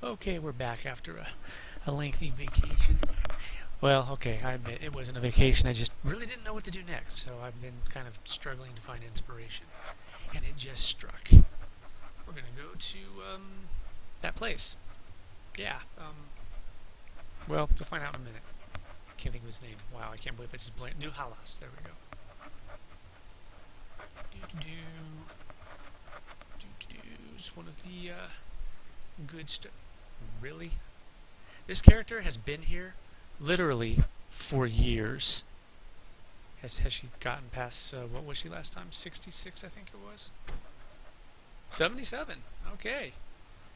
Okay, we're back after a lengthy vacation. Well, okay, I admit it wasn't a vacation. I just really didn't know what to do next, so I've been kind of struggling to find inspiration. And it just struck. We're going to go to that place. Yeah, well, you'll find out in a minute. Can't think of his name. Wow, I can't believe it's just blank. New Halas. There we go. It's one of the good stuff. Really? This character has been here literally for years. Has she gotten past, what was she last time? 66, I think it was? 77. Okay.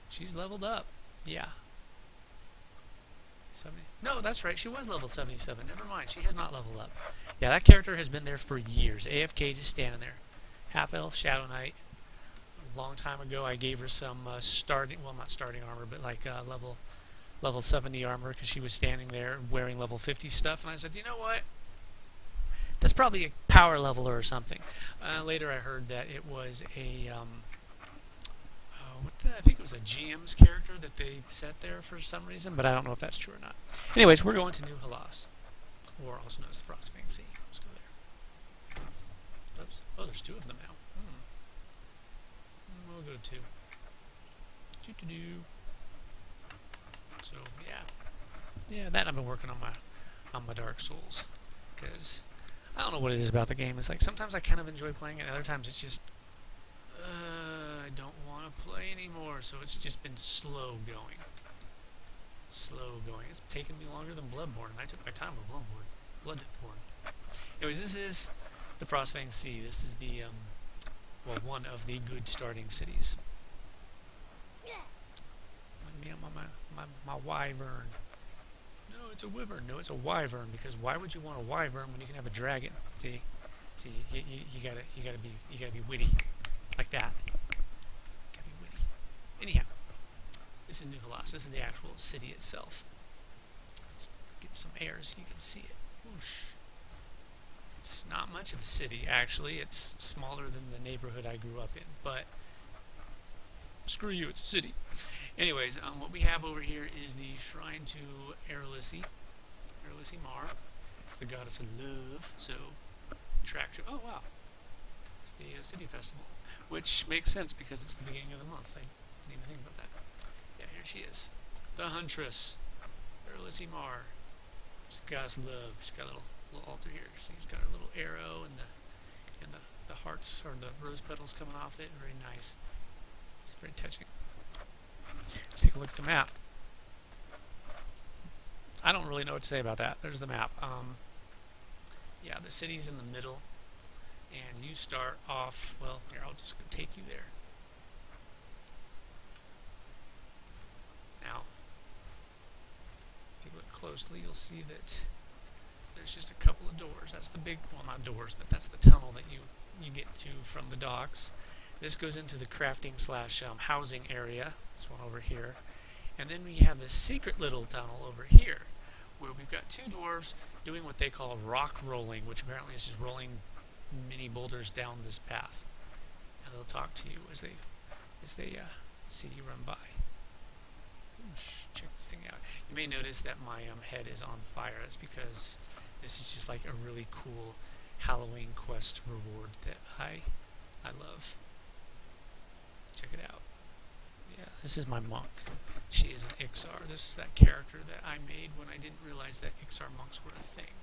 She's leveled up. Yeah. 70. No, that's right. She was level 77. Never mind. She has not leveled up. Yeah, that character has been there for years. AFK just standing there. Half-elf, Shadow Knight. A long time ago, I gave her some starting, well, not starting armor, but like level 70 armor because she was standing there wearing level 50 stuff. And I said, you know what? That's probably a power leveler or something. Later I heard that it was a, I think it was a GM's character that they set there for some reason, but I don't know if that's true or not. Anyways, we're going to New Halas, or also known as the Frostfang Sea. Let's go there. Oops. Oh, there's two of them now. We'll go to two. So yeah, that I've been working on my Dark Souls, because I don't know what it is about the game. It's like sometimes I kind of enjoy playing it, and other times it's just I don't want to play anymore. So it's just been slow going. It's taken me longer than Bloodborne, and I took my time with Bloodborne. Anyways, this is the Frostfang Sea. This is the one of the good starting cities. Let me on my wyvern. No, it's a wyvern. No, it's a wyvern, because why would you want a wyvern when you can have a dragon? See, you gotta be witty, like that. Gotta be witty. Anyhow, this is New Halas. This is the actual city itself. Let's get some air so you can see it. Whoosh. It's not much of a city, actually. It's smaller than the neighborhood I grew up in, but screw you, it's a city. Anyways, what we have over here is the shrine to Halas Mar. It's the goddess of love. So, attraction. Oh wow, it's the city festival, which makes sense because it's the beginning of the month. I didn't even think about that. Yeah, here she is, the huntress, Halas Mar. She's the goddess of love. She's got a little altar here. She's got her little arrow and the hearts or the rose petals coming off it. Very nice. It's very touching. Let's take a look at the map. I don't really know what to say about that. There's the map. Yeah, the city's in the middle, and you start off. Well, here, I'll just go take you there. Now, if you look closely, you'll see that there's just a couple of doors. That's the big, well, not doors, but that's the tunnel that you get to from the docks. This goes into the crafting / housing area. This one over here. And then we have this secret little tunnel over here, where we've got two dwarves doing what they call rock rolling, which apparently is just rolling mini boulders down this path. And they'll talk to you as they see you run by. Oosh, check this thing out. You may notice that my head is on fire. That's because this is just like a really cool Halloween quest reward that I love. Check it out. Yeah, this is my monk. She is an Ixar. This is that character that I made when I didn't realize that Ixar monks were a thing.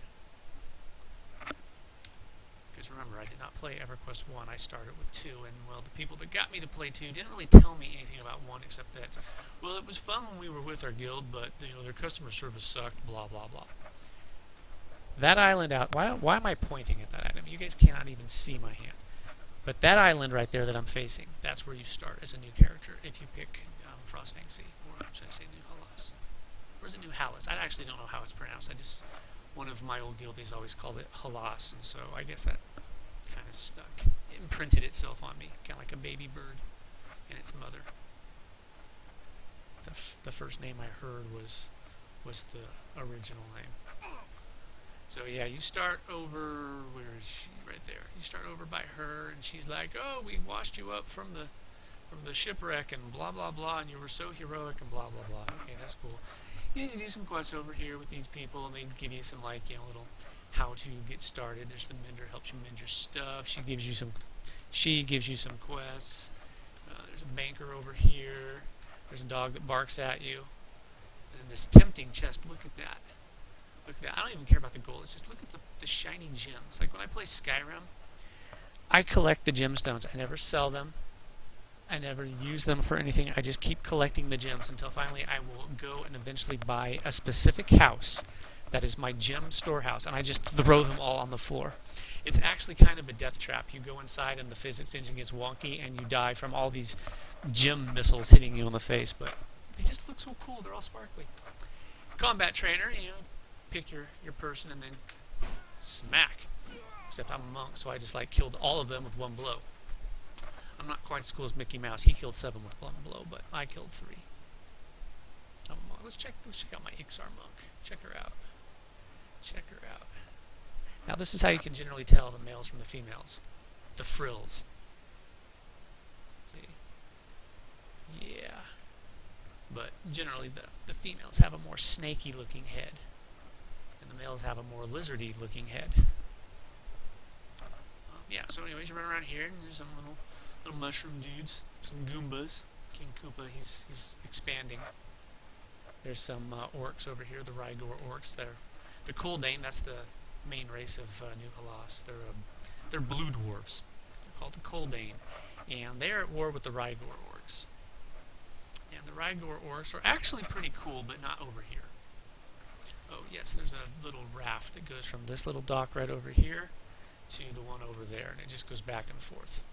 Because remember, I did not play EverQuest 1. I started with 2, and well, the people that got me to play 2 didn't really tell me anything about 1 except that, well, it was fun when we were with our guild, but their customer service sucked, blah blah blah. That island out. Why am I pointing at that item? You guys cannot even see my hand. But that island right there that I'm facing, that's where you start as a new character if you pick Frostfang Sea, or should I say New Halas? Or is it New Halas? I actually don't know how it's pronounced. One of my old guildies always called it Halas, and so I guess that kind of stuck. It imprinted itself on me, kind of like a baby bird and its mother. The first name I heard was the original name. So yeah, you start over, where is she? Right there. You start over by her, and she's like, "Oh, we washed you up from from the shipwreck and blah blah blah, and you were so heroic and blah blah blah. Okay, that's cool. And you do some quests over here with these people, and they give you some like little how to get started. There's the mender, helps you mend your stuff. She gives you some quests. There's a banker over here. There's a dog that barks at you. And this tempting chest. Look at that. Look at that. I don't even care about the gold. It's just look at the shiny gems. Like when I play Skyrim, I collect the gemstones. I never sell them. I never use them for anything. I just keep collecting the gems until finally I will go and eventually buy a specific house that is my gem storehouse, and I just throw them all on the floor. It's actually kind of a death trap. You go inside and the physics engine gets wonky and you die from all these gem missiles hitting you in the face, but they just look so cool. They're all sparkly. Combat trainer, pick your person and then smack. Except I'm a monk, so I just killed all of them with one blow. I'm not quite as cool as Mickey Mouse. He killed 7 with one blow, but I killed 3. I'm a monk. Let's check out my Ixar monk. Check her out. Now this is how you can generally tell the males from the females. The frills. See? Yeah. But generally the females have a more snaky looking head. And the males have a more lizardy looking head. Yeah, so anyways, you run around here and there's some little mushroom dudes, some Goombas. King Koopa, he's expanding. There's some orcs over here, the Rygor orcs. The Koldane, that's the main race of New Halas. They're blue dwarves. They're called the Koldane. And they're at war with the Rygor orcs. And the Rygor orcs are actually pretty cool, but not over here. Oh yes, there's a little raft that goes from this little dock right over here to the one over there, and it just goes back and forth.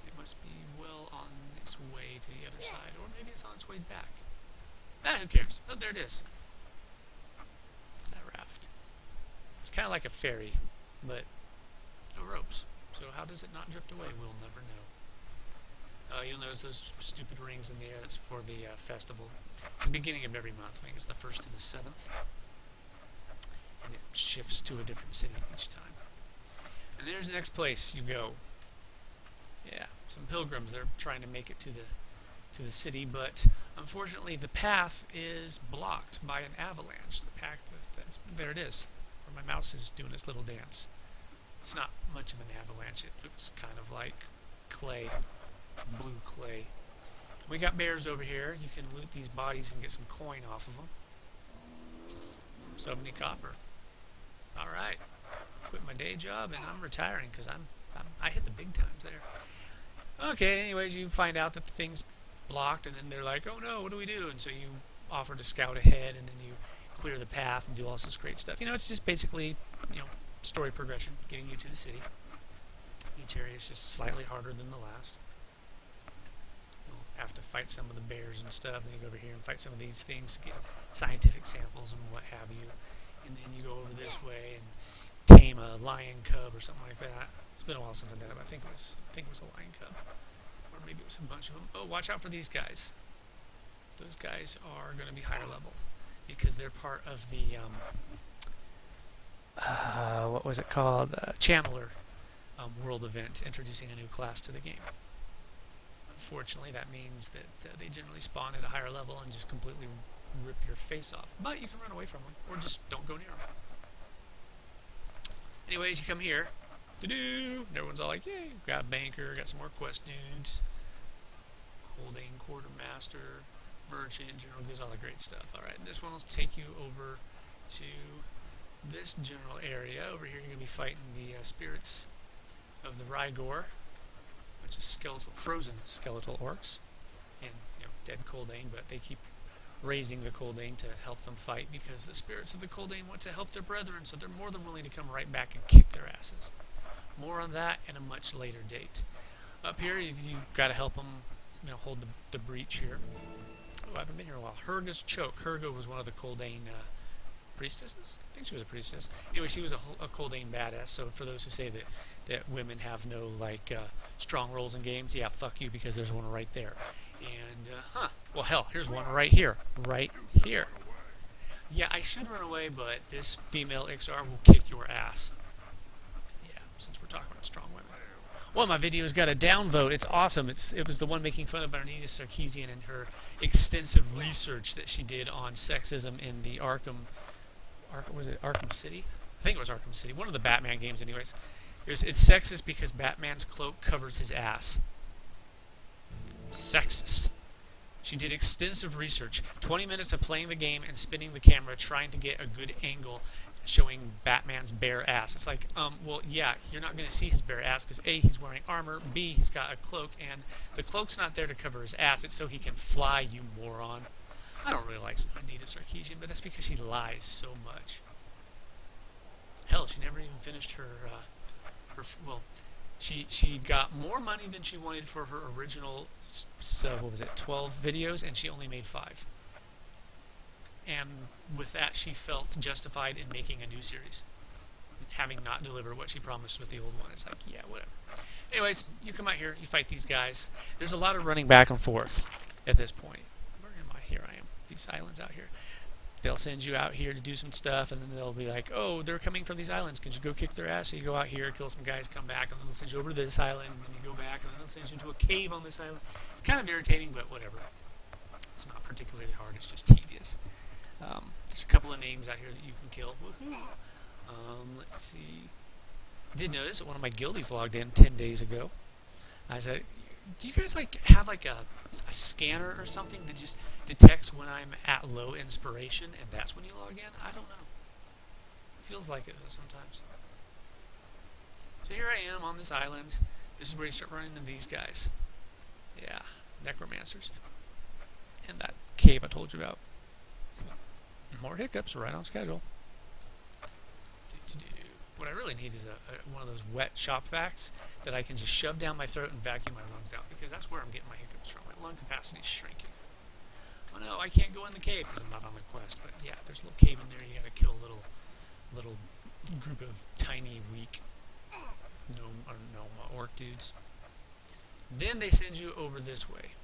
It must be well on its way to the other side, or maybe it's on its way back. Who cares? Oh, there it is. That raft. It's kind of like a ferry, but no ropes. So how does it not drift away? We'll never know. You'll notice those stupid rings in the air. That's for the festival. It's the beginning of every month. I think it's the 1st to the 7th. And it shifts to a different city each time. And there's the next place you go. Yeah, some pilgrims. They're trying to make it to the city, but unfortunately the path is blocked by an avalanche. The path there it is, where my mouse is doing its little dance. It's not much of an avalanche. It looks kind of like clay, blue clay. We got bears over here. You can loot these bodies and get some coin off of them. 70 copper. All right, quit my day job and I'm retiring because I hit the big times there. Okay, anyways, you find out that the thing's blocked, and then they're like, oh no, what do we do? And so you offer to scout ahead, and then you clear the path and do all this great stuff. It's just basically, story progression, getting you to the city. Each area is just slightly harder than the last. You'll have to fight some of the bears and stuff, then you go over here and fight some of these things to get scientific samples and what have you. And then you go over this way and tame a lion cub or something like that. It's been a while since I did it, but I think it was a lion cub. Or maybe it was a bunch of them. Oh, watch out for these guys. Those guys are going to be higher level because they're part of the what was it called? Channeler world event, introducing a new class to the game. Unfortunately, that means that they generally spawn at a higher level and just completely rip your face off. But you can run away from them, or just don't go near them. Anyways, you come here. And everyone's all like, yay, got banker, got some more quest dudes. Holding quartermaster, merchant, general gives all the great stuff. Alright, this one will take you over to this general area. Over here you're going to be fighting the spirits of the Rygor, which is frozen skeletal orcs, and dead Koldane, but they keep raising the Koldane to help them fight because the spirits of the Koldane want to help their brethren, so they're more than willing to come right back and kick their asses. More on that at a much later date. Up here, you've got to help them, hold the breach here. Oh, I haven't been here in a while. Herga's Choke. Herga was one of the Koldane priestesses? I think she was a priestess. Anyway, she was a Koldane badass, so for those who say that women have no, strong roles in games, yeah, fuck you, because there's one right there. And, well, hell, here's one right here. Right here. Yeah, I should run away, but this female XR will kick your ass. Yeah, since we're talking about strong women. Well, my video's got a downvote. It's awesome. It was the one making fun of Arnita Sarkeesian and her extensive research that she did on sexism in the was it Arkham City? I think it was Arkham City. One of the Batman games, anyways. It's sexist because Batman's cloak covers his ass. Sexist. She did extensive research. 20 minutes of playing the game and spinning the camera, trying to get a good angle showing Batman's bare ass. It's like, well, yeah, you're not going to see his bare ass because A, he's wearing armor, B, he's got a cloak, and the cloak's not there to cover his ass. It's so he can fly, you moron. I don't really like Anita Sarkeesian, but that's because she lies so much. Hell, she never even finished her well, she got more money than she wanted for her original, what was it, 12 videos, and she only made 5. And with that, she felt justified in making a new series, having not delivered what she promised with the old one. It's like, yeah, whatever. Anyways, you come out here, you fight these guys. There's a lot of running back and forth at this point. Where am I? Here I am. These islands out here. They'll send you out here to do some stuff, and then they'll be like, oh, they're coming from these islands. Can you go kick their ass? So you go out here, kill some guys, come back, and then they'll send you over to this island, and then you go back, and then they'll send you to a cave on this island. It's kind of irritating, but whatever. It's not particularly hard. It's just tedious. There's a couple of names out here that you can kill. Let's see. Did notice that one of my guildies logged in 10 days ago. I said, do you guys have a scanner or something that just detects when I'm at low inspiration and that's when you log in? I don't know. Feels like it though sometimes. So here I am on this island. This is where you start running into these guys. Yeah, necromancers. And that cave I told you about. More hiccups, right on schedule. What I really need is one of those wet shop vacs that I can just shove down my throat and vacuum my lungs out, because that's where I'm getting my hiccups from. My lung capacity is shrinking. Oh no, I can't go in the cave because I'm not on the quest, but yeah, there's a little cave in there. You gotta kill a little group of tiny, weak orc dudes. Then they send you over this way.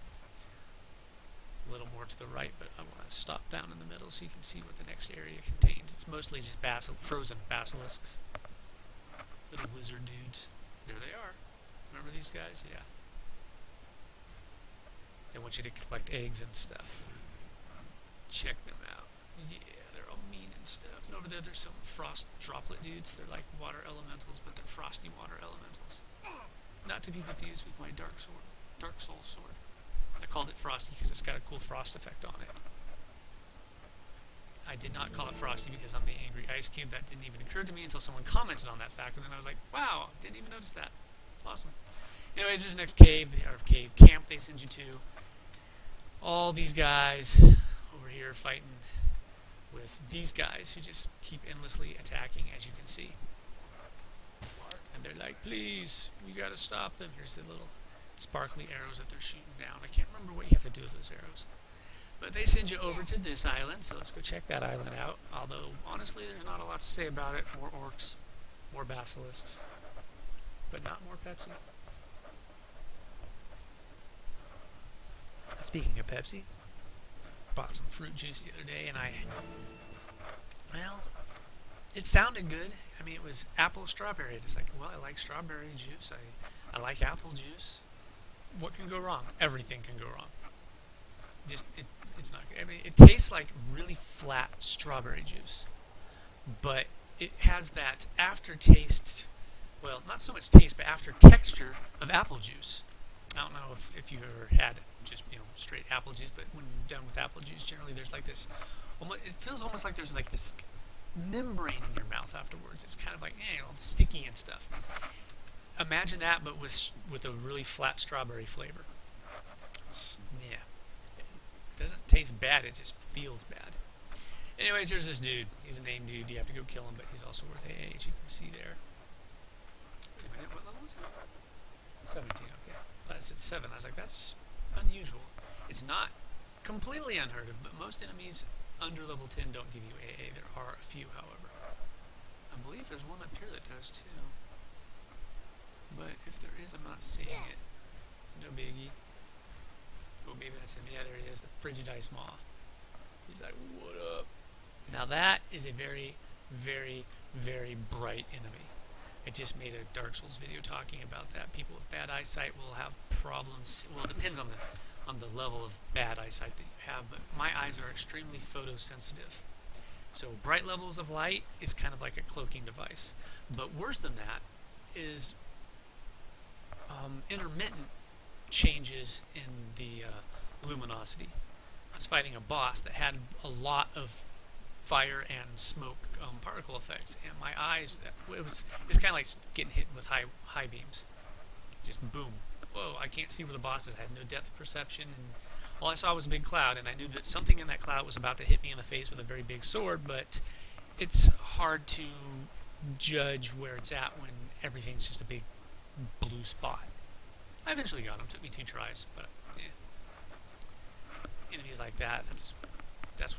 A little more to the right, but I want to stop down in the middle so you can see what the next area contains. It's mostly just frozen basilisks. Little lizard dudes. There they are. Remember these guys? Yeah. They want you to collect eggs and stuff. Check them out. Yeah, they're all mean and stuff. And over there's some frost droplet dudes. They're like water elementals, but they're frosty water elementals. Not to be confused with my Dark Soul sword. I called it Frosty because it's got a cool frost effect on it. I did not call it Frosty because I'm the angry ice cube. That didn't even occur to me until someone commented on that fact, and then I was like, wow, didn't even notice that. Awesome. Anyways, there's the next cave, the cave camp they send you to. All these guys over here fighting with these guys who just keep endlessly attacking, as you can see. And they're like, please, we gotta stop them. Here's the little sparkly arrows that they're shooting down. I can't remember what you have to do with those arrows. But they send you over to this island, so let's go check that island out. Although, honestly, there's not a lot to say about it. More orcs, more basilisks, but not more Pepsi. Speaking of Pepsi, bought some fruit juice the other day, and well, it sounded good. I mean, it was apple strawberry. It's like, well, I like strawberry juice. I like apple juice. What can go wrong? Everything can go wrong. It's not good. I mean, it tastes like really flat strawberry juice, but it has that aftertaste, well, not so much taste, but after texture of apple juice. I don't know if you've ever had just, straight apple juice, but when you're done with apple juice, generally there's like this, it feels almost like there's like this membrane in your mouth afterwards. It's kind of like, sticky and stuff. Imagine that, but with a really flat strawberry flavor. Yeah. It doesn't taste bad, it just feels bad. Anyways, here's this dude. He's a named dude. You have to go kill him, but he's also worth AA, as you can see there. Wait a minute, what level is it? 17, okay. But I said 7. I was like, that's unusual. It's not completely unheard of, but most enemies under level 10 don't give you AA. There are a few, however. I believe there's one up here that does, too. But if there is, I'm not seeing it. No biggie. Oh, maybe that's him. Yeah, there he is, the Frigid Ice Maw. He's like, what up? Now that is a very, very, very bright enemy. I just made a Dark Souls video talking about that. People with bad eyesight will have problems. Well, it depends on the level of bad eyesight that you have, but my eyes are extremely photosensitive. So bright levels of light is kind of like a cloaking device. But worse than that is intermittent changes in the luminosity. I was fighting a boss that had a lot of fire and smoke particle effects, and my eyes, it's kind of like getting hit with high beams. Just boom. Whoa, I can't see where the boss is. I have no depth perception, and all I saw was a big cloud, and I knew that something in that cloud was about to hit me in the face with a very big sword, but it's hard to judge where it's at when everything's just a big blue spot. I eventually got him. Took me 2 tries, but yeah. Enemies like that, that's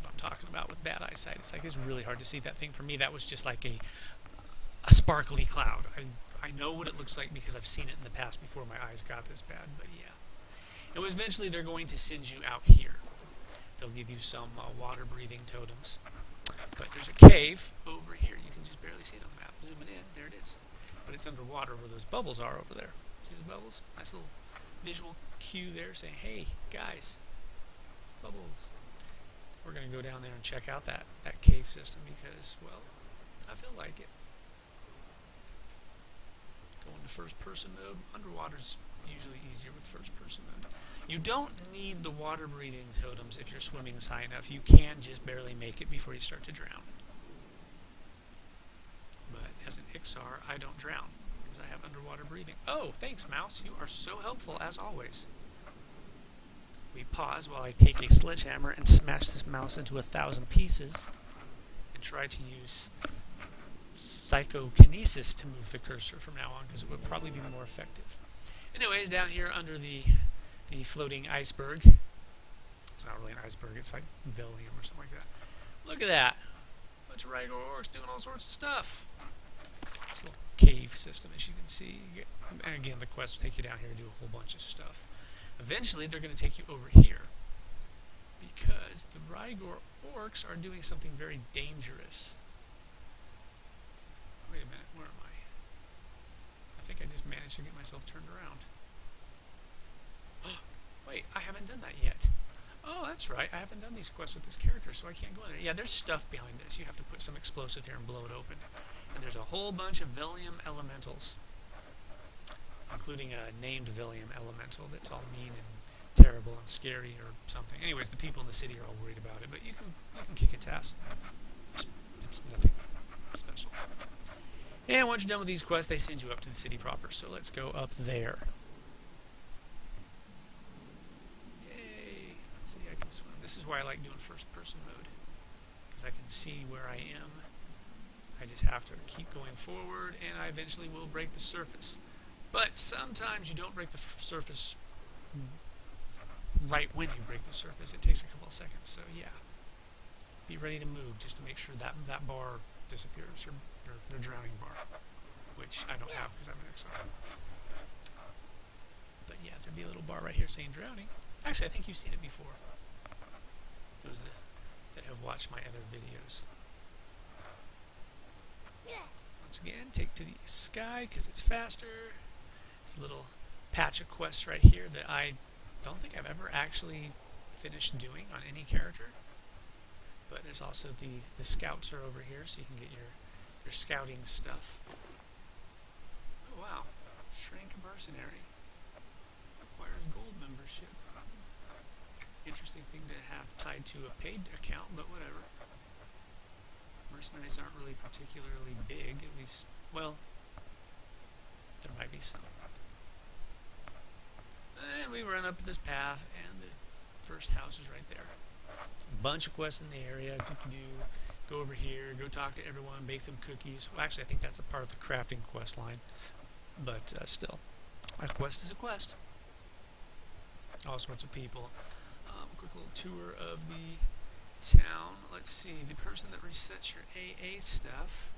what I'm talking about with bad eyesight. It's like it's really hard to see that thing. For me, that was just like a sparkly cloud. I know what it looks like because I've seen it in the past before my eyes got this bad, but yeah. And eventually they're going to send you out here. They'll give you some water-breathing totems. But there's a cave over here. You can just barely see it on the map. Zooming in, there it is. But it's underwater where those bubbles are over there. See those bubbles? Nice little visual cue there saying, hey, guys, bubbles. We're going to go down there and check out that cave system because, well, I feel like it. Go into first-person mode. Underwater's usually easier with first-person mode. You don't need the water-breathing totems if you're swimming high enough. You can just barely make it before you start to drown. But as an Ixar, I don't drown because I have underwater breathing. Oh, thanks, mouse. You are so helpful, as always. We pause while I take a sledgehammer and smash this mouse into 1,000 pieces and try to use psychokinesis to move the cursor from now on because it would probably be more effective. Anyways, down here under the floating iceberg, it's not really an iceberg, it's like Vellium or something like that. Look at that. A bunch of regular orcs doing all sorts of stuff. This little cave system, as you can see. And again, the quest will take you down here to do a whole bunch of stuff. Eventually, they're going to take you over here because the Rygor orcs are doing something very dangerous. Wait a minute, where am I? I think I just managed to get myself turned around. Wait, I haven't done that yet. Oh, that's right, I haven't done these quests with this character, so I can't go in there. Yeah, there's stuff behind this. You have to put some explosive here and blow it open. And there's a whole bunch of Vellium elementals, including a named Vellium elemental that's all mean and terrible and scary or something. Anyways, the people in the city are all worried about it, but you can kick its ass. It's nothing special. And once you're done with these quests, they send you up to the city proper. So let's go up there. Yay! See, I can swim. This is why I like doing first-person mode, because I can see where I am. I just have to keep going forward, and I eventually will break the surface. But sometimes you don't break the surface right when you break the surface. It takes a couple of seconds, so yeah. Be ready to move just to make sure that bar disappears, your drowning bar, which I don't have because I'm an exile. But yeah, there'd be a little bar right here saying drowning. Actually, I think you've seen it before. Those that have watched my other videos. Once again, take to the sky because it's faster. This little patch of quests right here that I don't think I've ever actually finished doing on any character. But there's also the scouts are over here, so you can get your scouting stuff. Oh wow, Shrink Mercenary requires gold membership. Interesting thing to have tied to a paid account, but whatever. Mercenaries aren't really particularly big, at least, well, there might be some. And we run up this path, and the first house is right there. Bunch of quests in the area, go over here, go talk to everyone, bake them cookies. Well, actually, I think that's a part of the crafting quest line, but still, a quest is a quest. All sorts of people. Quick little tour of the town. Let's see, the person that resets your AA stuff,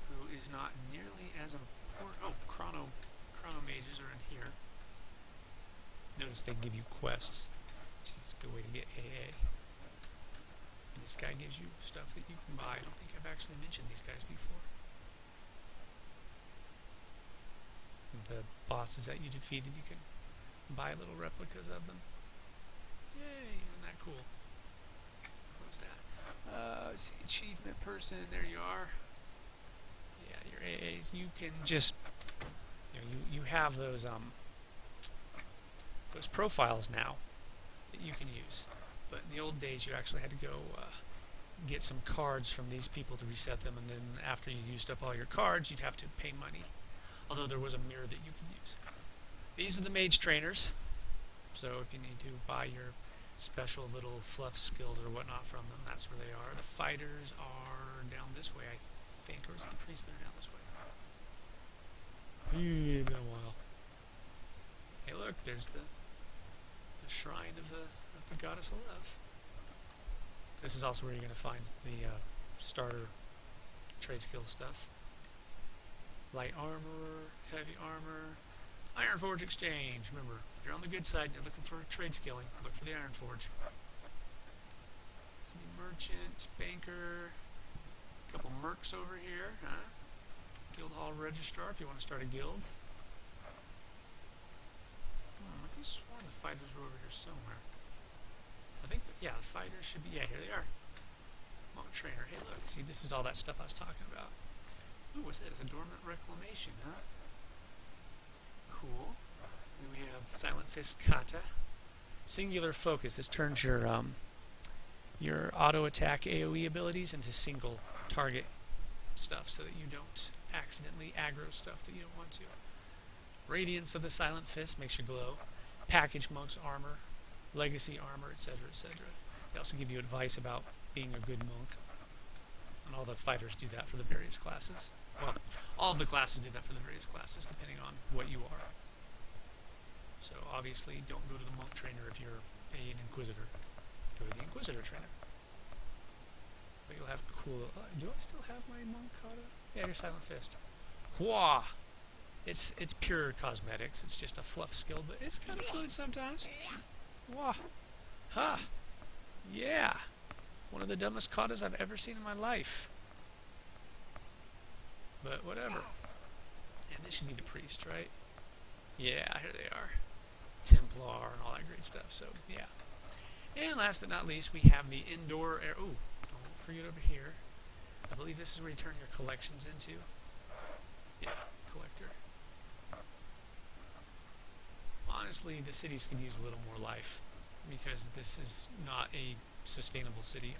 who is not nearly as important. Oh, chrono mages are in here. Notice they give you quests. It's a good way to get AA. This guy gives you stuff that you can buy. I don't think I've actually mentioned these guys before. the bosses that you defeated, you can buy little replicas of them. Yay, isn't that cool? Close that. Let's see, achievement person, there you are. Yeah, your AAs, you can just, you have those profiles now that you can use. But in the old days, you actually had to go get some cards from these people to reset them, and then after you used up all your cards, you'd have to pay money. Although there was a mirror that you could use. These are the mage trainers. So if you need to buy your special little fluff skills or whatnot from them, that's where they are. The fighters are down this way, I think, or is it the priests that are down this way? Been a while. Hey, look, there's the shrine of the goddess of love. This is also where you're going to find the starter trade skill stuff. Light armor, heavy armor, Iron Forge exchange. Remember, if you're on the good side and you're looking for trade skilling, look for the Iron Forge. Some merchant, banker, a couple mercs over here, huh? Guild Hall Registrar if you want to start a guild. I could have sworn the fighters were over here somewhere. I think, yeah, the fighters should be, yeah, here they are. Monk trainer, hey look, see, this is all that stuff I was talking about. Ooh, what's that? It's a dormant reclamation, huh? Cool. Then we have Silent Fist Kata. Singular focus. This turns your auto attack AoE abilities into single target stuff so that you don't accidentally aggro stuff that you don't want to. Radiance of the Silent Fist makes you glow. Package Monk's armor, legacy armor, etc., etc. They also give you advice about being a good monk. And all the fighters do that for the various classes. Well, all of the classes do that for the various classes, depending on what you are. So obviously, don't go to the monk trainer if you're an inquisitor. Go to the inquisitor trainer. But you'll have cool... do I still have my monk kata? Yeah, your Silent Fist. Whoa! It's pure cosmetics. It's just a fluff skill, but it's kind of fluid sometimes. Whoa! Ha! Yeah! One of the dumbest katas I've ever seen in my life. But whatever. And this should be the priest, right? Yeah, here they are. Templar and all that great stuff, so yeah. And last but not least, we have the indoor air. Ooh, don't forget over here. I believe this is where you turn your collections into. Yeah, collector. Honestly, the cities could use a little more life because this is not a sustainable city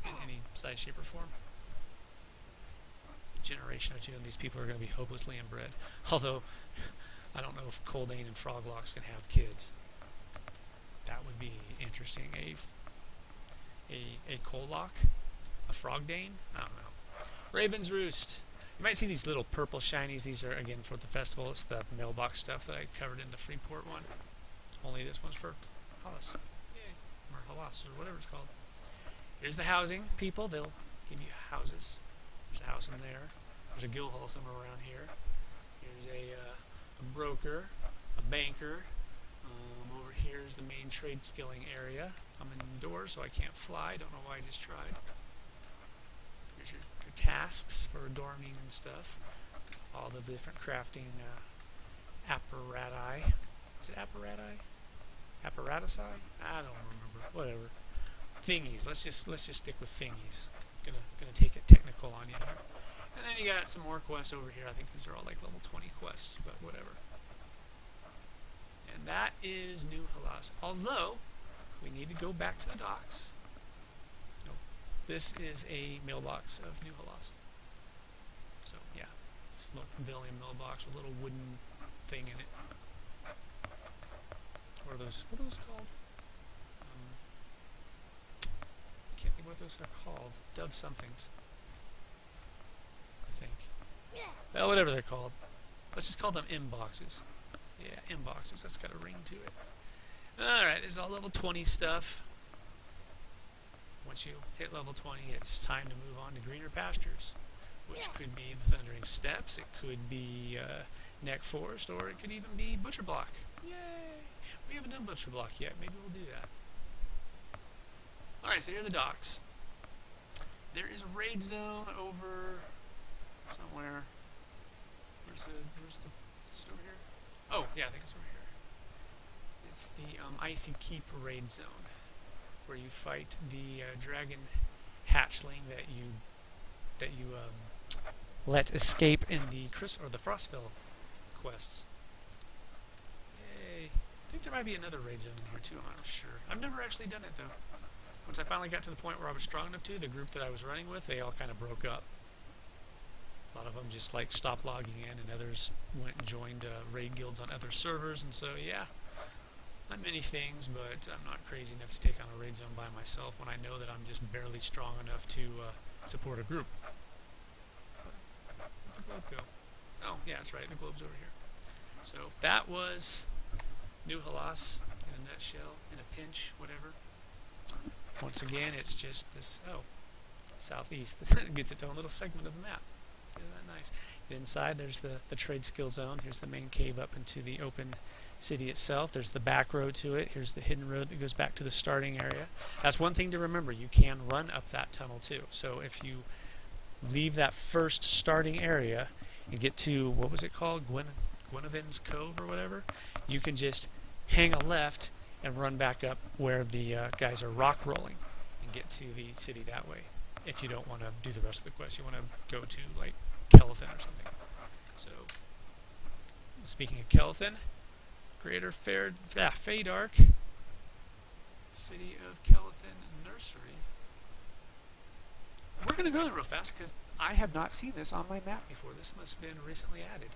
in any size, shape, or form. Generation or two, and these people are going to be hopelessly inbred. Although, I don't know if Coldane and Froglocks can have kids. That would be interesting. A Collock? A Frogdane? I don't know. Raven's Roost. You might see these little purple shinies. These are, again, for the festival. It's the mailbox stuff that I covered in the Freeport one. Only this one's for Halas. Yay. Or Halas, or whatever it's called. Here's the housing people. They'll give you houses. There's a house in there. There's a guild hall somewhere around here. Here's a broker, a banker. Over here is the main trade skilling area. I'm indoors, so I can't fly. Don't know why I just tried. Here's your tasks for adorning and stuff. All the different crafting apparati. Is it apparati? Apparatusi? I don't remember. Whatever. Thingies. Let's just stick with thingies. Gonna take it technical on you. And then you got some more quests over here. I think these are all like level 20 quests, but whatever. And that is New Halas. Although, we need to go back to the docks. Nope. This is a mailbox of New Halas. So, yeah. It's a little pavilion mailbox with a little wooden thing in it. What are those called? Can't think what those are called. Dove somethings. I think. Well, whatever they're called. Let's just call them inboxes. Yeah, inboxes. That's got a ring to it. Alright, this is all level 20 stuff. Once you hit level 20, it's time to move on to greener pastures. Which could be the Thundering Steppes, it could be Neck Forest, or it could even be Butcher Block. Yay! We haven't done Butcher Block yet. Maybe we'll do that. Alright, so here are the docks. There is a raid zone over somewhere. Where's the is it over here? Oh, yeah, I think it's over here. It's the Icy Keep raid zone, where you fight the dragon hatchling that you let escape in the the Frostville quests. Yay! I think there might be another raid zone in here too. I'm not sure. I've never actually done it though. Once I finally got to the point where I was strong enough to, the group that I was running with, they all kind of broke up. A lot of them just like stopped logging in, and others went and joined raid guilds on other servers. And so, yeah, I'm many things, but I'm not crazy enough to take on a raid zone by myself when I know that I'm just barely strong enough to support a group. But where'd the globe go? Oh, yeah, that's right. The globe's over here. So that was New Halas in a nutshell, in a pinch, whatever. Once again, it's just this, southeast. It gets its own little segment of the map. Isn't that nice? Inside, there's the trade skill zone. Here's the main cave up into the open city itself. There's the back road to it. Here's the hidden road that goes back to the starting area. That's one thing to remember. You can run up that tunnel, too. So if you leave that first starting area and get to, what was it called? Gwynevein's Cove or whatever, you can just hang a left and run back up where the guys are rock rolling and get to the city that way. If you don't want to do the rest of the quest, you want to go to like Kelethin or something. So, speaking of Kelethin, Greater Feydark, City of Kelethin Nursery. We're going to go there real fast because I have not seen this on my map before. This must have been recently added.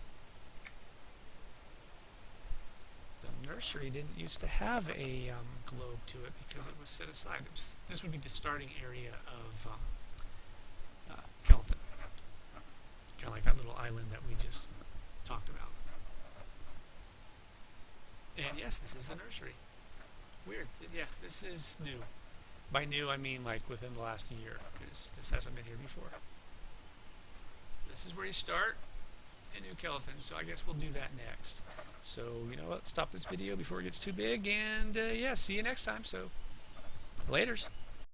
The nursery didn't used to have a globe to it because it was set aside. This would be the starting area of Kelethin. Kind of like that little island that we just talked about. And yes, this is the nursery. Weird. Yeah, this is new. By new, I mean like within the last year, because this hasn't been here before. This is where you start in New Kelethin, so I guess we'll do that next. So, you know what, stop this video before it gets too big, and yeah, see you next time, so laters.